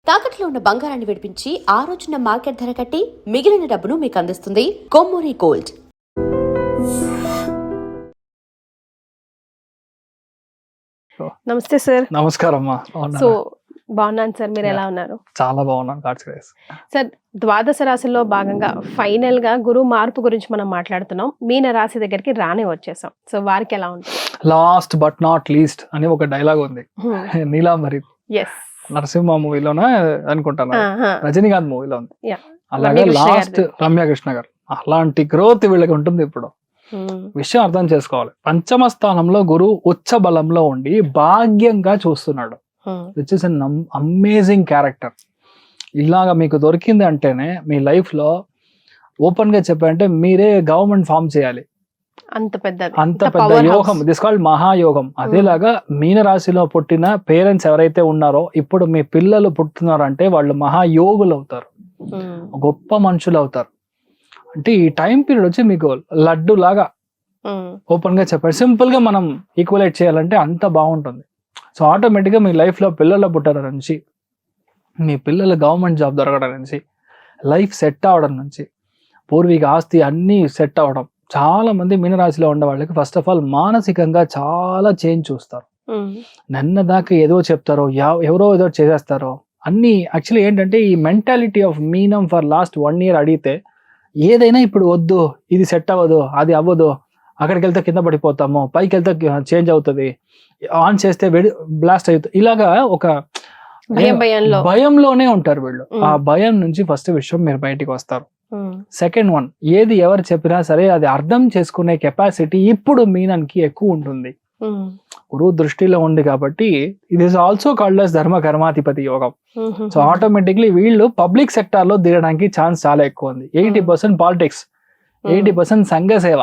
తాకట్లో ఉన్న బంగారాన్ని విడిపించి ఆ రోజున మార్కెట్ ధర కట్టి మిగిలిన డబ్బును మీకు అందిస్తుంది కొమ్మూరి గోల్డ్. నమస్తే సార్. నమస్కారం. సో బాగున్నాను సార్, మీరు ఎలా ఉన్నారు? చాలా బాగున్నాను. సార్, ద్వాదశ రాశిలో భాగంగా ఫైనల్ గా గురువు మార్పు గురించి మనం మాట్లాడుతున్నాం. మీన రాశి దగ్గరికి రానే వచ్చేసాం. సో వారికి ఎలా ఉంటుంది? లాస్ట్ బట్ నాట్ లీస్ట్ అని ఒక డైలాగ్ ఉంది నీలాంబరి నరసింహ మూవీలోనే అనుకుంటాను, రజనీకాంత్ మూవీలో ఉంది. అలాగే లాస్ట్ రమ్యకృష్ణ గారు. అలాంటి గ్రోత్ వీళ్ళకి ఉంటుంది. ఇప్పుడు విషయం అర్థం చేసుకోవాలి. పంచమ స్థానంలో గురువు ఉచ్చ బలంలో ఉండి భాగ్యంగా చూస్తున్నాడు, which is an amazing character. ఇలాగా మీకు దొరికింది అంటేనే మీ లైఫ్ లో ఓపెన్ గా చెప్పాలంటే మీరే గవర్నమెంట్ ఫామ్ చేయాలి. అంత పెద్ద యోగం, దిస్ కాల్డ్ మహాయోగం. అదేలాగా మీన రాశిలో పుట్టిన పేరెంట్స్ ఎవరైతే ఉన్నారో ఇప్పుడు మీ పిల్లలు పుట్టున్నారు అంటే వాళ్ళు మహాయోగులు అవుతారు, గొప్ప మనుషులు అవుతారు. అంటే ఈ టైం పీరియడ్ వచ్చి మీకు లడ్డు లాగా ఓపెన్ గా చెప్పాలి. సింపుల్ గా మనం ఈక్వలేట్ చేయాలంటే అంత బాగుంటుంది. సో ఆటోమేటిక్ గా మీ లైఫ్ లో పిల్లలు పుట్టడం నుంచి, మీ పిల్లలు గవర్నమెంట్ జాబ్ దొరకడం నుంచి, లైఫ్ సెట్ అవడం నుంచి, పూర్వీక ఆస్తి అన్ని సెట్ అవడం. చాలా మంది మీనరాశిలో ఉండే వాళ్ళకి ఫస్ట్ ఆఫ్ ఆల్ మానసికంగా చాలా చేంజ్ చూస్తారు. నిన్న దాకా ఏదో చెప్తారో ఎవరో ఏదో చేసేస్తారో అన్ని. యాక్చువల్లీ ఏంటంటే ఈ మెంటాలిటీ ఆఫ్ మీనం ఫర్ లాస్ట్ 1 year అడిగితే ఏదైనా ఇప్పుడు వద్దు, ఇది సెట్ అవ్వదు, అది అవ్వదు, అక్కడికి వెళ్తే కింద పడిపోతాము, పైకి వెళ్తే చేంజ్ అవుతుంది, ఆన్ చేస్తే బ్లాస్ట్ అవుతుంది, ఇలాగా ఒక భయంలోనే ఉంటారు వీళ్ళు. ఆ భయం నుంచి ఫస్ట్ విషయం మీరు బయటికి వస్తారు. సెకండ్ వన్, ఏది ఎవరు చెప్పినా సరే అది అర్థం చేసుకునే కెపాసిటీ ఇప్పుడు మీనానికి ఎక్కువ ఉంటుంది. గురువు దృష్టిలో ఉంది కాబట్టి ఇది ఇస్ ఆల్సో కాల్డ్ as ధర్మ కర్మాధిపతి యోగం. సో ఆటోమేటిక్లీ వీళ్ళు పబ్లిక్ సెక్టార్ లో దిగడానికి ఛాన్స్ చాలా ఎక్కువ ఉంది. 80% పాలిటిక్స్, 80% సంఘ సేవ.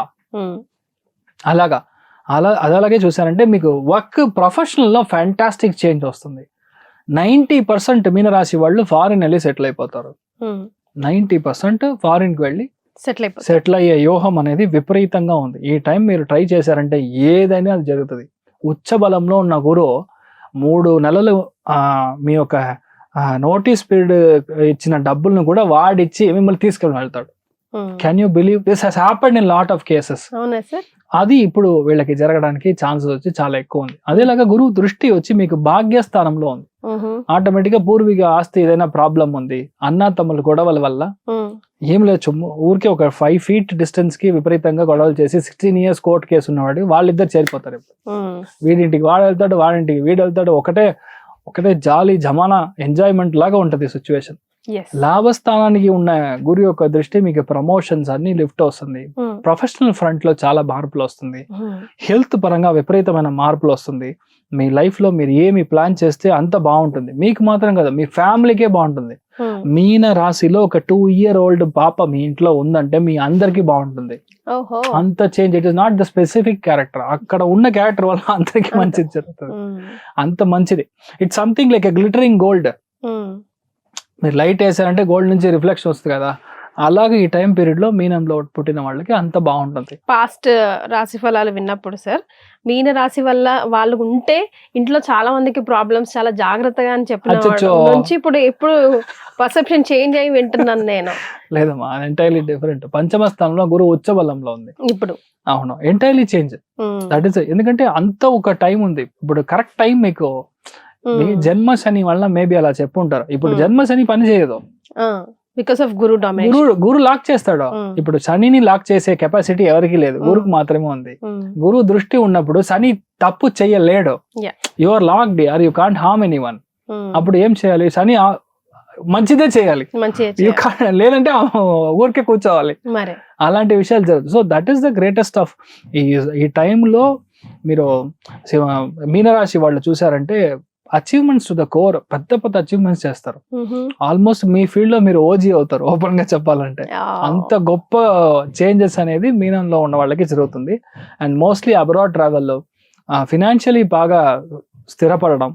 అలాగే చూసారంటే మీకు వర్క్ ప్రొఫెషనల్ లో ఫ్యాంటాస్టిక్ చేంజ్ వస్తుంది. 90% మీనరాశి వాళ్ళు ఫారిన్ వెళ్ళి సెటిల్ అయిపోతారు. 90% ఫారిన్ కి వెళ్ళి సెటిల్ అయ్యే యోగం అనేది విపరీతంగా ఉంది. ఈ టైం మీరు ట్రై చేశారంటే ఏదైనా అది జరుగుతుంది. ఉచ్చ బలంలో ఉన్న గురువు 3 నెలలు మీ యొక్క నోటీస్ పీరియడ్ ఇచ్చిన డబ్బులను కూడా వాడిచ్చి మిమ్మల్ని తీసుకెళ్ళి వెళ్తాడు. Can you believe this has happened in lot of cases. అది ఇప్పుడు వీళ్ళకి జరగడానికి ఛాన్సెస్ వచ్చి చాలా ఎక్కువ ఉంది. అదేలాగా గురువు దృష్టి వచ్చి మీకు భాగ్యస్థానంలో ఉంది. ఆటోమేటిక్ గా పూర్వీక ఆస్తి ఏదైనా ప్రాబ్లం ఉంది, అన్నా తమ్ముల గొడవల వల్ల ఏం లేదు, ఊరికే ఒక 5 feet డిస్టెన్స్ కి విపరీతంగా గొడవలు చేసి 16 years కోర్టు కేసు ఉన్నవాడు వాళ్ళిద్దరు చేరిపోతారు. వీడింటికి వాడు వెళ్తాడు, వాడింటికి వీడు వెళ్తాడు. ఒకటే జాలీ జమానా ఎంజాయ్మెంట్ లాగా ఉంటది సిచ్యువేషన్. లాభస్థానానికి ఉన్న గురు యొక్క దృష్టి మీకు ప్రమోషన్స్ అన్ని లిఫ్ట్ వస్తుంది. ప్రొఫెషనల్ ఫ్రంట్ లో చాలా మార్పులు వస్తుంది. హెల్త్ పరంగా విపరీతమైన మార్పులు వస్తుంది. మీ లైఫ్ లో మీరు ఏమి ప్లాన్ చేస్తే అంత బాగుంటుంది. మీకు మాత్రం కదా, మీ ఫ్యామిలీకే బాగుంటుంది. మీన రాశిలో ఒక 2 year old పాప మీ ఇంట్లో ఉందంటే మీ అందరికి బాగుంటుంది. అంత change. It is not the specific character, అక్కడ ఉన్న క్యారెక్టర్ వల్ల అందరికి మంచిది జరుగుతుంది. అంత మంచిది. It's something like a glittering gold. మీరు లైట్ వేసారంటే గోల్డ్ నుంచి రిఫ్లెక్షన్ వస్తుంది కదా, అలాగే ఈ టైం పీరియడ్ లో మీనంలో పుట్టిన వాళ్ళకి అంత బాగుంటుంది. పాస్ట్ రాశి ఫలాలు విన్నప్పుడు సార్, మీన రాశి వల్ల వాళ్ళు ఉంటే ఇంట్లో చాలా మందికి ప్రాబ్లమ్స్, చాలా జాగ్రత్తగా అని చెప్పిన నుంచి ఇప్పుడు పర్సెప్షన్ చేంజ్ అయ్యి వింటున్నాను నేను. లేదమ్మా, ఎంటైర్లీ డిఫరెంట్. పంచమ స్థానంలో గురువు ఉచ్చ బలంలో ఉంది ఇప్పుడు. అవును, ఎంటైర్లీ చేంజ్. దట్ ఈస్ ఎందుకంటే అంత ఒక టైం ఉంది. ఇప్పుడు కరెక్ట్ టైం మీకు జన్మ శని వల్ల మేబీ అలా చెప్పుంటారు. ఇప్పుడు జన్మ శని పని చేయదు, because of Guru Guru lock చేస్తాడు. ఇప్పుడు శనిని లాక్ చేసే కెపాసిటీ ఎవరికి లేదు, గురుకు మాత్రమే ఉంది. గురువు దృష్టి ఉన్నప్పుడు శని తప్పు చెయ్యలేడు. You are locked or you can't harm anyone. అప్పుడు ఏం చేయాలి? శని మంచిదే చేయాలి, లేదంటే ఊరికే కూర్చోవాలి. అలాంటి విషయాలు జరుగుతాయి. So that is the greatest of ఈ టైంలో. మీరు మీనరాశి వాళ్ళు చూసారంటే అచీవ్మెంట్స్ టు ద కోర్, పెద్ద అచీవ్మెంట్స్ చేస్తారు. ఆల్మోస్ట్ మీ ఫీల్డ్ లో మీరు ఓజీ అవుతారు ఓపెన్ గా చెప్పాలంటే. అంత గొప్ప చేంజెస్ అనేది మీనంలో ఉన్న వాళ్ళకి జరుగుతుంది. And mostly abroad travel, financially బాగా స్థిరపడడం,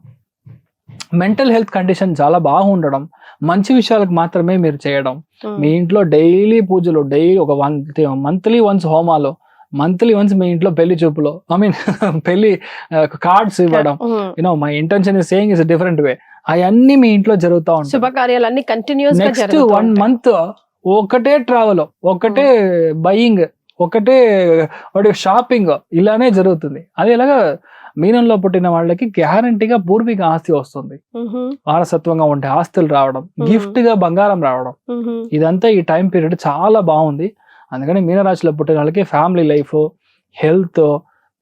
మెంటల్ హెల్త్ కండిషన్ చాలా బాగుండడం, మంచి విషయాలకు మాత్రమే మీరు చేయడం. మీ ఇంట్లో డైలీ పూజలు, డైలీ ఒక మంత్లీ వన్స్ హోమాలు, మంత్లీ వన్స్ మీ ఇంట్లో పెళ్లి చూపులో, ఐ మీన్ పెళ్లి కార్డ్స్ ఇవ్వడం. You know my intention is saying is different way. అవన్నీ మీ ఇంట్లో జరుగుతూ ఉంటాయి. శుభకార్యాలన్నీ కంటిన్యూస్ గా నెక్స్ట్ జరుగుతూ 1 month ఒకటే ట్రావెల్, ఒకటే బయింగ్, ఒకటే షాపింగ్, ఇలానే జరుగుతుంది. అది ఎలాగా మీనంలో పుట్టిన వాళ్ళకి గ్యారంటీగా పూర్వీక ఆస్తి వస్తుంది, వారసత్వంగా ఉండే ఆస్తులు రావడం, గిఫ్ట్ గా బంగారం రావడం, ఇదంతా ఈ టైం పీరియడ్ చాలా బాగుంది. అందుకని మీనరాశిలో పుట్టిన వాళ్ళకి ఫ్యామిలీ లైఫ్, హెల్త్,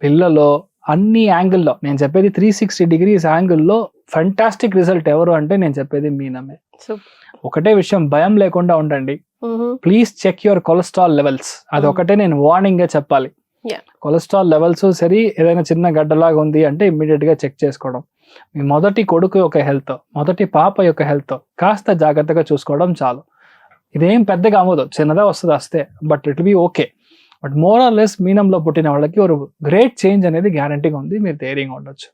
పిల్లలు అన్ని యాంగిల్లో నేను చెప్పేది 360 degrees యాంగిల్లో ఫెంటాస్టిక్ రిజల్ట్ ఎవరు అంటే నేను చెప్పేది మీనమే. ఒకటే విషయం, భయం లేకుండా ఉండండి. Please check your cholesterol levels. అది ఒకటే నేను వార్నింగ్ గా చెప్పాలి. కొలెస్ట్రాల్ లెవెల్స్ సరి ఏదైనా చిన్న గడ్డలాగా ఉంది అంటే ఇమ్మీడియట్ గా చెక్ చేసుకోవడం. మీ మొదటి కొడుకు యొక్క హెల్త్, మొదటి పాప యొక్క హెల్త్ కాస్త జాగ్రత్తగా చూసుకోవడం చాలు. ఇదేం పెద్దగా అవ్వదు, చిన్నదా వస్తే but it be okay. But more or less మీనంలో పుట్టిన వాళ్ళకి ఒక గ్రేట్ చేంజ్ అనేది గ్యారంటీగా ఉంది, మీరు ధైర్యంగా ఉండొచ్చు.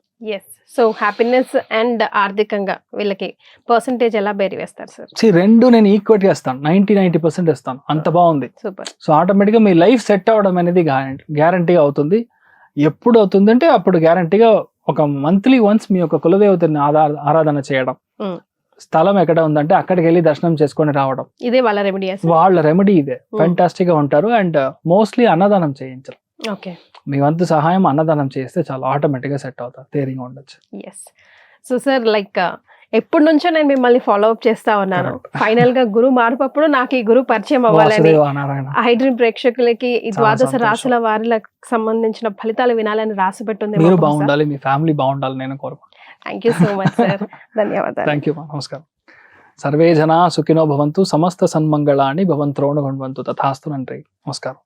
సో హ్యాపీనెస్ అండ్ ఆర్థికంగా వీళ్ళకి పర్సంటేజ్ ఎలా బేరీ వేస్తారు సార్? రెండు నేను ఈక్వల్ గా ఇస్తాను, 90% ఇస్తాను, అంత బాగుంది. సూపర్. సో ఆటోమేటిక్ గా మీ లైఫ్ సెట్ అవ్వడం అనేది గ్యారంటీగా అవుతుంది. ఎప్పుడు అవుతుంది అంటే అప్పుడు గ్యారంటీగా ఒక మంత్లీ వన్స్ మీ యొక్క కులదేవతని ఆరాధన చేయడం, స్థలం ఎక్కడ ఉందంటే అక్కడికి వెళ్ళి దర్శనం చేసుకొని రావడం, ఇదే వాళ్ళ రెమెడీ. వాళ్ళ రెమెడీ ఇదే. ఫెంటాస్టిక్ గా ఉంటారు. అండ్ మోస్ట్లీ అన్నదానం చేయించరు. ఓకే, మీ వంతు సహాయం అన్నదానం చేస్తే చాలా ఆటోమేటిక్ గా సెట్ అవుతారు, ధైర్యంగా ఉండొచ్చు. సో సార్ లైక్ ఎప్పటి నుంచో నేను మిమ్మల్ని ఫాలో అప్ చేస్తా ఉన్నాను. ఫైనల్ గా గురు మార్పప్పుడు నాకు ఈ గురు పరిచయం అవ్వాలని, హైడ్రీమ్ ప్రేక్షకులకి ఈ ద్వాదశ రాశుల వారికి సంబంధించిన ఫలితాలు వినాలని రాసి పెట్టుంది. మీరు బాగుండాలి, మీ ఫ్యామిలీ బాగుండాలి నేను కోరుకుంటున్నాను. Thank you so much sir. ధన్యవాదాలు. థ్యాంక్ యూ, నమస్కారం. సర్వే జనా సుఖినో భవంతు, సమస్త సన్మంగళాని భవంత్రోణు గుణవంతు తథాస్తు. నండి, నమస్కారం.